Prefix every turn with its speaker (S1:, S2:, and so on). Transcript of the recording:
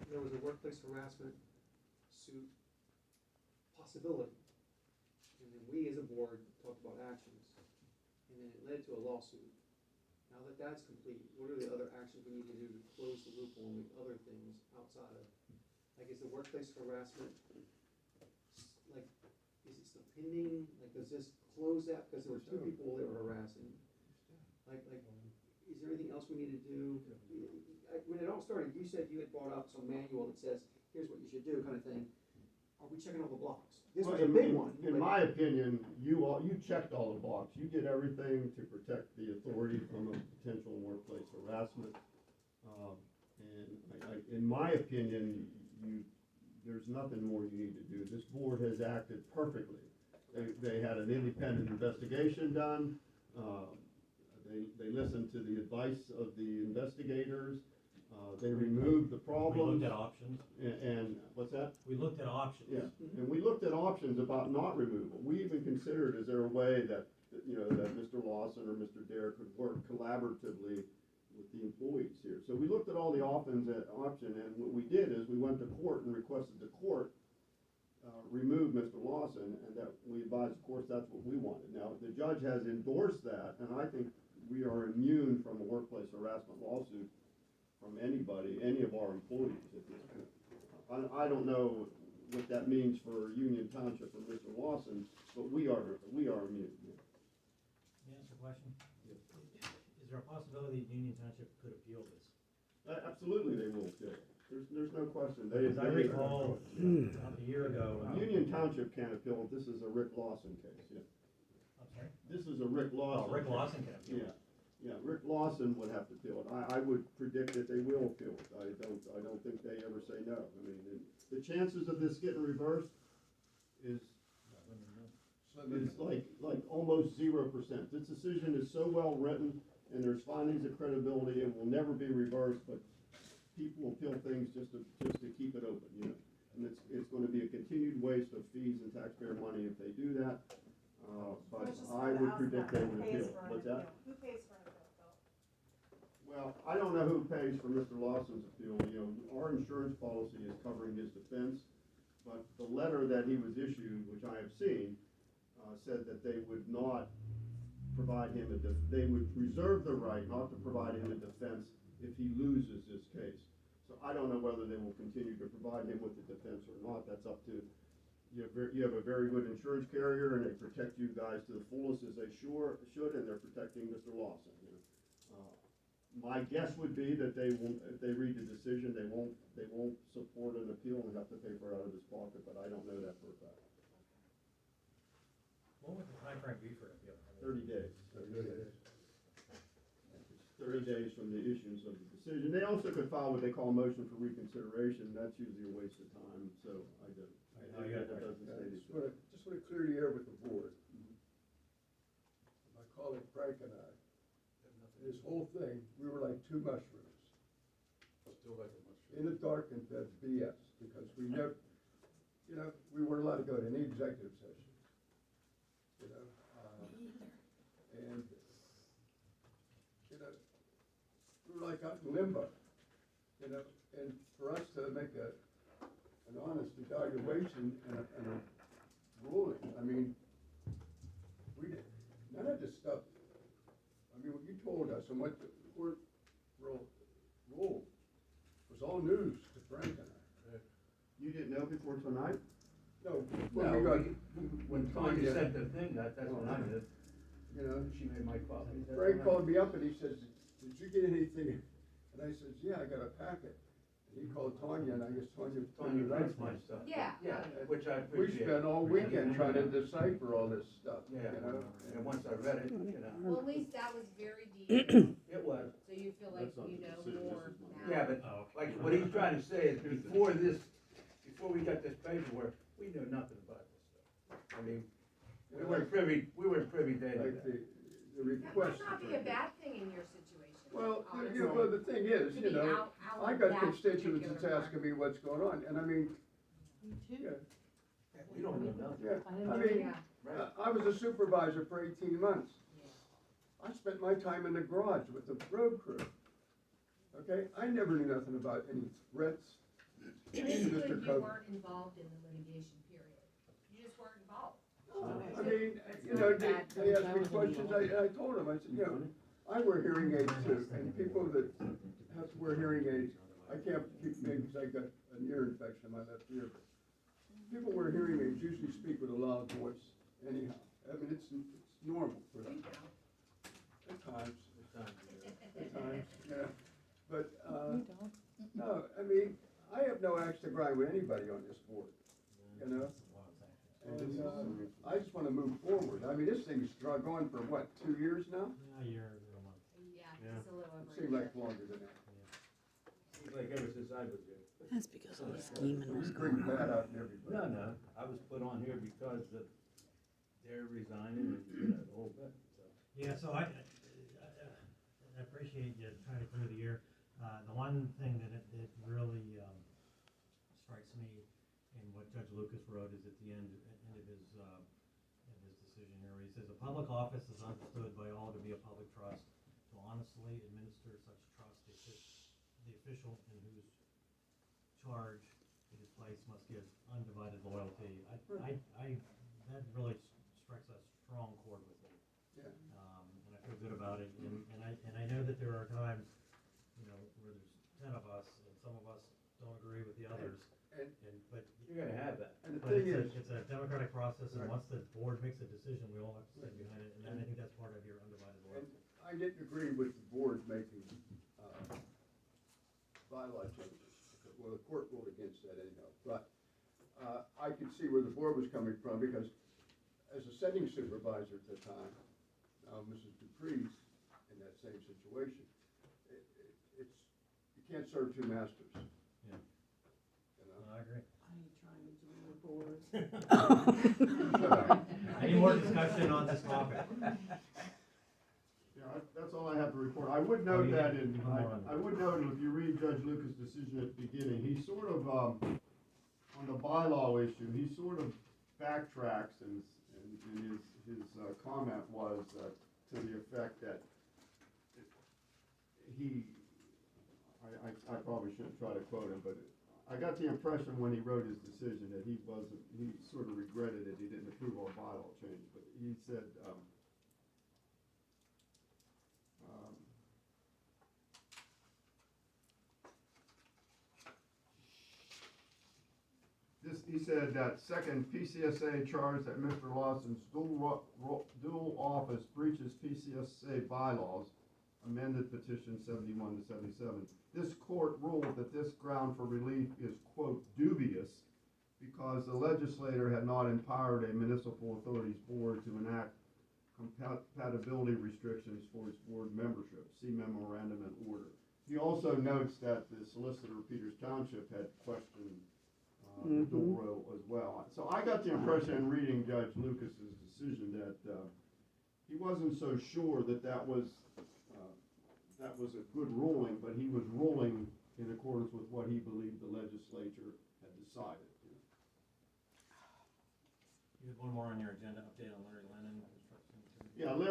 S1: there was a workplace harassment suit possibility. And then we as a board talked about actions, and then it led to a lawsuit. Now that that's complete, what are the other actions we need to do to close the loophole and make other things outside of, like, is the workplace harassment, like, is it still pending? Like, does this close that, because there were two people that were harassing? Like, is there anything else we need to do? When it all started, you said you had brought up some manual that says, here's what you should do, kind of thing. Are we checking all the blocks? This was a big one.
S2: In my opinion, you checked all the boxes. You did everything to protect the authority from a potential workplace harassment. And in my opinion, there's nothing more you need to do. This board has acted perfectly. They had an independent investigation done. They listened to the advice of the investigators. They removed the problems.
S3: We looked at options.
S2: And what's that?
S3: We looked at options.
S2: Yeah, and we looked at options about not removal. We even considered, is there a way that Mr. Lawson or Mr. Dare could work collaboratively with the employees here? So we looked at all the options, and what we did is we went to court and requested the court remove Mr. Lawson, and that we advised, of course, that's what we wanted. Now, the judge has endorsed that, and I think we are immune from a workplace harassment lawsuit from anybody, any of our employees at this point. I don't know what that means for Union Township or Mr. Lawson, but we are immune.
S3: May I ask a question?
S2: Yes.
S3: Is there a possibility Union Township could appeal this?
S2: Absolutely, they will. Yeah. There's no question.
S3: Because I recall about a year ago.
S2: Union Township can't appeal it. This is a Rick Lawson case. Yeah.
S3: I'm sorry?
S2: This is a Rick Lawson.
S3: Oh, Rick
S2: case.
S3: Lawson can appeal it.
S2: Yeah, Rick Lawson would have to appeal it. I would predict that they will appeal it. I don't think they ever say no. I mean, the chances of this getting reversed is like almost 0%. This decision is so well written, and there's findings of credibility, it will never be reversed, but people appeal things just to keep it open, you know. And it's going to be a continued waste of fees and taxpayer money if they do that. But I would predict they would appeal. What's that?
S4: Who pays for an appeal, Phil?
S2: Well, I don't know who pays for Mr. Lawson's appeal. You know, our insurance policy is covering his defense, but the letter that he was issued, which I have seen, said that they would not provide him they would reserve the right not to provide him a defense if he loses this case. So I don't know whether they will continue to provide him with the defense or not. That's up to you have a very good insurance carrier, and they protect you guys to the fullest as they should, and they're protecting Mr. Lawson. You know. My guess would be that they won't, if they read the decision, they won't support an appeal and have to pay for it out of his pocket, but I don't know that for a fact.
S3: What would the timeframe be for an appeal?
S2: 30 days. 30 days from the issuance of the decision. They also could file what they call a motion for reconsideration. That's usually a waste of time, so I don't. That doesn't say anything.
S5: Just want to clear the air with the board. My colleague Frank and I, this whole thing, we were like two mushrooms.
S6: Still like a mushroom.
S5: In the dark and that's BS, because we never, we weren't allowed to go to any executive sessions. And, we were like out in limbo, and for us to make an honest evaluation and a ruling, I mean, none of this stuff, I mean, what you told us and what the court ruled was all news to Frank and I.
S2: You didn't know before tonight?
S5: No,
S6: When Tanya sent the thing, that's when I did. She made my copy.
S5: Frank called me up and he says, did you get anything? And I said, yeah, I got a packet. And he called Tanya, and I guess Tanya
S6: writes my stuff.
S4: Yeah.
S6: Yeah, which I
S5: We
S6: appreciate.
S5: spent all weekend trying to decipher all this stuff,
S6: Yeah, and once I read it,
S4: Well, at least that was very detailed,
S6: it was.
S4: so you feel like
S2: That's not
S4: you
S2: the
S4: know
S2: decision,
S4: more
S2: this is
S4: now.
S2: mine.
S6: Yeah, but like what he's trying to say is before we got this paperwork, we knew nothing about this stuff. I mean, we weren't privy to any
S5: like
S6: of that.
S5: the
S4: That
S5: request.
S4: might not be a bad thing in your situation.
S5: Well,
S4: honestly.
S5: well, the thing is,
S4: To be out
S5: I
S4: of
S5: got
S4: that
S5: constituents that's
S4: particular
S5: asking me what's going on, and I mean,
S4: Me too.
S5: yeah,
S6: We don't know nothing.
S5: yeah, I mean,
S4: Yeah.
S5: I was a supervisor for 18 months.
S4: Yeah.
S5: I spent my time in the garage with the road crew. Okay, I never knew nothing about any threats,
S4: Basically,
S5: Mr.
S4: you
S5: Cope.
S4: weren't involved in the litigation period. You just weren't involved.
S5: I mean, you know, they asked me questions, I told them, I said, you know, I wear hearing aids too, and people that have to wear hearing aids, I can't keep them in because I got an ear infection in my left ear. People wear hearing aids usually speak with a loud voice anyhow. I mean, it's normal for them. At times, yeah. But, no, I mean, I have no axe to grind with anybody on this board, you know? And, I just wanna move forward. I mean, this thing's going for what, 2 years now?
S3: Yeah, a year, a month.
S4: Yeah, it's a little over.
S5: It seemed like longer than that.
S6: Seems like ever since I was here.
S7: That's because all the scheming was
S5: We bring
S7: going
S5: that
S7: on.
S5: out in everybody.
S6: No, I was put on here because of they're resigning and, the whole bit, so.
S3: Yeah, so I appreciate you trying to clear the year. The one thing that it really, strikes me in what Judge Lucas wrote is at the end of his decision here, where he says, "A public office is understood by all to be a public trust. To honestly administer such trust, the official in whose charge it is placed must give undivided loyalty." That really strikes a strong chord with me.
S5: Yeah.
S3: And I feel good about it, and I know that there are times, you know, where there's 10 of us, and some of us don't agree with the others, but.
S6: You're gonna have that.
S5: And the
S3: But
S5: thing is,
S3: it's a democratic process, and
S5: Right.
S3: once the board makes a decision, we all have to stand behind it, and I think that's part of your undivided
S5: and
S3: loyalty.
S5: I didn't agree with the board making, bylaw changes. Well, the court ruled against that anyhow, but, I could see where the board was coming from, because as a setting supervisor at the time, now Mrs. Dupree's in that same situation, it's, you can't serve two masters.
S3: Yeah.
S5: You know?
S3: I agree.
S7: Are you trying to join the board?
S3: Any more discussion on this topic?
S2: Yeah, that's all I have to report. I would note that in, I would note if you read Judge Lucas' decision at the beginning, he sort of, on the bylaw issue, he sort of backtracks and his comment was, to the effect that I probably shouldn't try to quote him, but I got the impression when he wrote his decision that he sort of regretted it, he didn't approve our bylaw change, but he said, he said that second PCSA charge that Mr. Lawson's dual office breaches PCSA bylaws, amended petition 71 to 77. This court ruled that this ground for relief is, quote, dubious because the legislator had not empowered a municipal authorities board to enact compatibility restrictions for its board membership. See memorandum and order. He also notes that the solicitor of Peters Township had questioned the dual role as well. So I got the impression in reading Judge Lucas's decision that he wasn't so sure that that was a good ruling, but he was ruling in accordance with what he believed the legislature had decided.
S3: You had one more on your agenda, update on Larry Lennon construction.
S2: Yeah, Larry